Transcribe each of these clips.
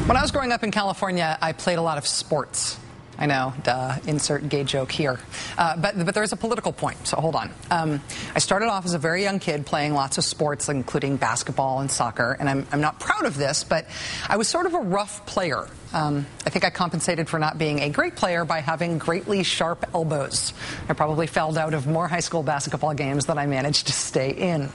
When I was growing up in California, I played a lot of sports. I know, insert gay joke here. But there's a political point, so hold on. I started off as a very young kid playing lots of sports, including basketball and soccer, and I'm not proud of this, but I was sort of a rough player. I think I compensated for not being a great player by having greatly sharp elbows. I probably fouled out of more high school basketball games than I managed to stay in.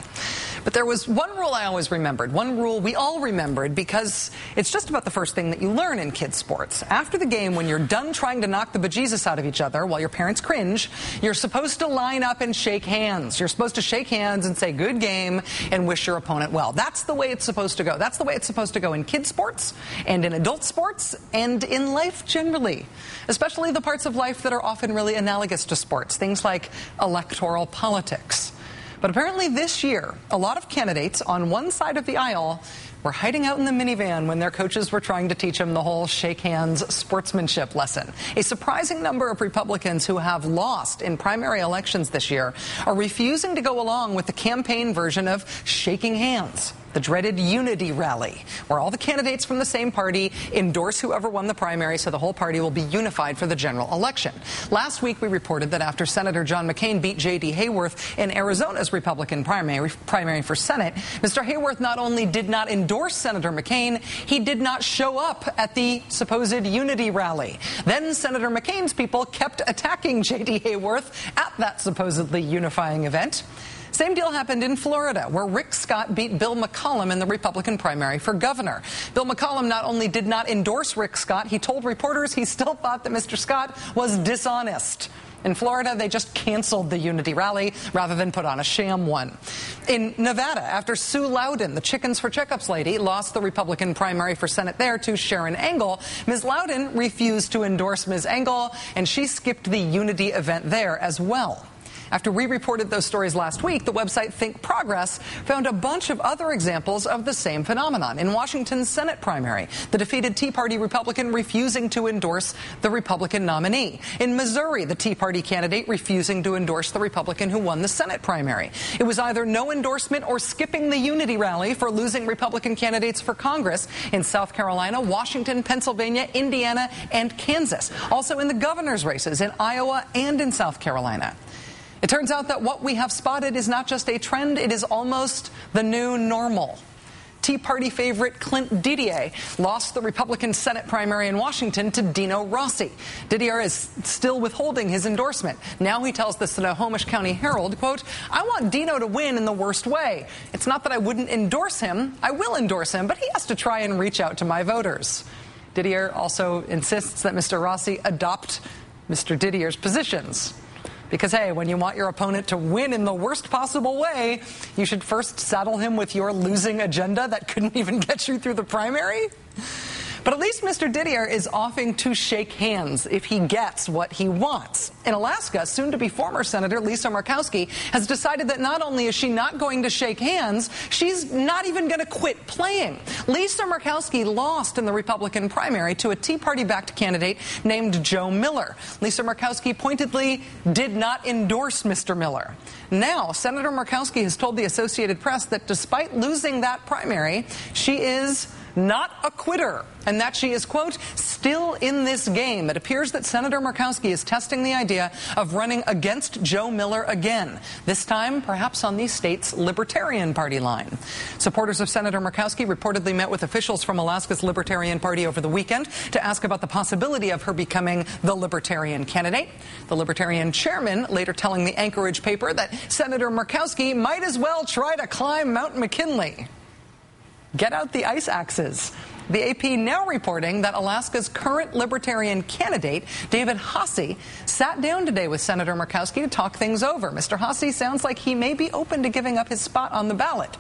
But there was one rule I always remembered, one rule we all remembered, because it's just about the first thing that you learn in kids' sports. After the game, when you're done trying to knock the bejesus out of each other while your parents cringe, you're supposed to line up and shake hands. You're supposed to shake hands and say good game and wish your opponent well. That's the way it's supposed to go. That's the way it's supposed to go in kids' sports and in adult sports and in life generally, especially the parts of life that are often really analogous to sports, things like electoral politics. But apparently this year, a lot of candidates on one side of the aisle were hiding out in the minivan when their coaches were trying to teach them the whole shake hands sportsmanship lesson. A surprising number of Republicans who have lost in primary elections this year are refusing to go along with the campaign version of shaking hands, the dreaded unity rally, where all the candidates from the same party endorse whoever won the primary so the whole party will be unified for the general election. Last week we reported that after Senator John McCain beat J.D. Hayworth in Arizona's Republican primary for Senate, Mr. Hayworth not only did not endorse Senator McCain, he did not show up at the supposed unity rally. Then Senator McCain's people kept attacking J.D. Hayworth at that supposedly unifying event. Same deal happened in Florida, where Rick Scott beat Bill McCollum in the Republican primary for governor. Bill McCollum not only did not endorse Rick Scott, he told reporters he still thought that Mr. Scott was dishonest. In Florida, they just canceled the unity rally rather than put on a sham one. In Nevada, after Sue Loudon, the Chickens for Checkups lady, lost the Republican primary for Senate there to Sharon Engel, Ms. Loudon refused to endorse Ms. Engel, and she skipped the unity event there as well. After we reported those stories last week, the website Think Progress found a bunch of other examples of the same phenomenon. In Washington's Senate primary, the defeated Tea Party Republican refusing to endorse the Republican nominee. In Missouri, the Tea Party candidate refusing to endorse the Republican who won the Senate primary. It was either no endorsement or skipping the unity rally for losing Republican candidates for Congress in South Carolina, Washington, Pennsylvania, Indiana, and Kansas. Also in the governor's races in Iowa and in South Carolina. It turns out that what we have spotted is not just a trend, it is almost the new normal. Tea Party favorite Clint Didier lost the Republican Senate primary in Washington to Dino Rossi. Didier is still withholding his endorsement. Now he tells the Snohomish County Herald, quote, "I want Dino to win in the worst way. It's not that I wouldn't endorse him. I will endorse him, but he has to try and reach out to my voters." Didier also insists that Mr. Rossi adopt Mr. Didier's positions. Because, hey, when you want your opponent to win in the worst possible way, you should first saddle him with your losing agenda that couldn't even get you through the primary. But at least Mr. Didier is offering to shake hands if he gets what he wants. In Alaska, soon-to-be former Senator Lisa Murkowski has decided that not only is she not going to shake hands, she's not even going to quit playing. Lisa Murkowski lost in the Republican primary to a Tea Party-backed candidate named Joe Miller. Lisa Murkowski pointedly did not endorse Mr. Miller. Now, Senator Murkowski has told the Associated Press that despite losing that primary, she is not a quitter, and that she is, quote, still in this game. It appears that Senator Murkowski is testing the idea of running against Joe Miller again, this time perhaps on the state's Libertarian Party line. Supporters of Senator Murkowski reportedly met with officials from Alaska's Libertarian Party over the weekend to ask about the possibility of her becoming the Libertarian candidate. The Libertarian chairman later telling the Anchorage paper that Senator Murkowski might as well try to climb Mount McKinley. Get out the ice axes. The AP now reporting that Alaska's current Libertarian candidate, David Haase, sat down today with Senator Murkowski to talk things over. Mr. Haase sounds like he may be open to giving up his spot on the ballot.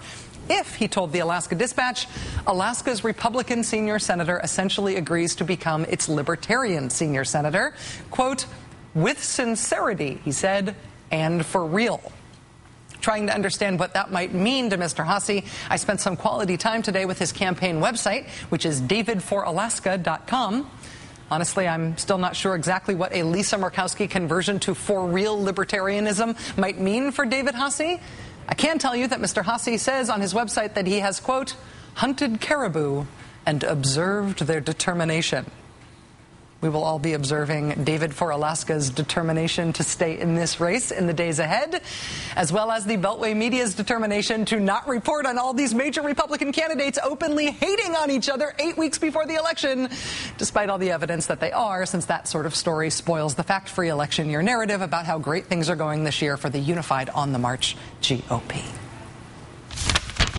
If, he told the Alaska Dispatch, Alaska's Republican senior senator essentially agrees to become its Libertarian senior senator, quote, with sincerity, he said, and for real. Trying to understand what that might mean to Mr. Haase, I spent some quality time today with his campaign website, which is davidforalaska.com. Honestly, I'm still not sure exactly what a Lisa Murkowski conversion to for real libertarianism might mean for David Haase. I can tell you that Mr. Haase says on his website that he has, quote, hunted caribou and observed their determination. We will all be observing David for Alaska's determination to stay in this race in the days ahead, as well as the Beltway media's determination to not report on all these major Republican candidates openly hating on each other 8 weeks before the election, despite all the evidence that they are, since that sort of story spoils the fact-free election year narrative about how great things are going this year for the unified On the March GOP.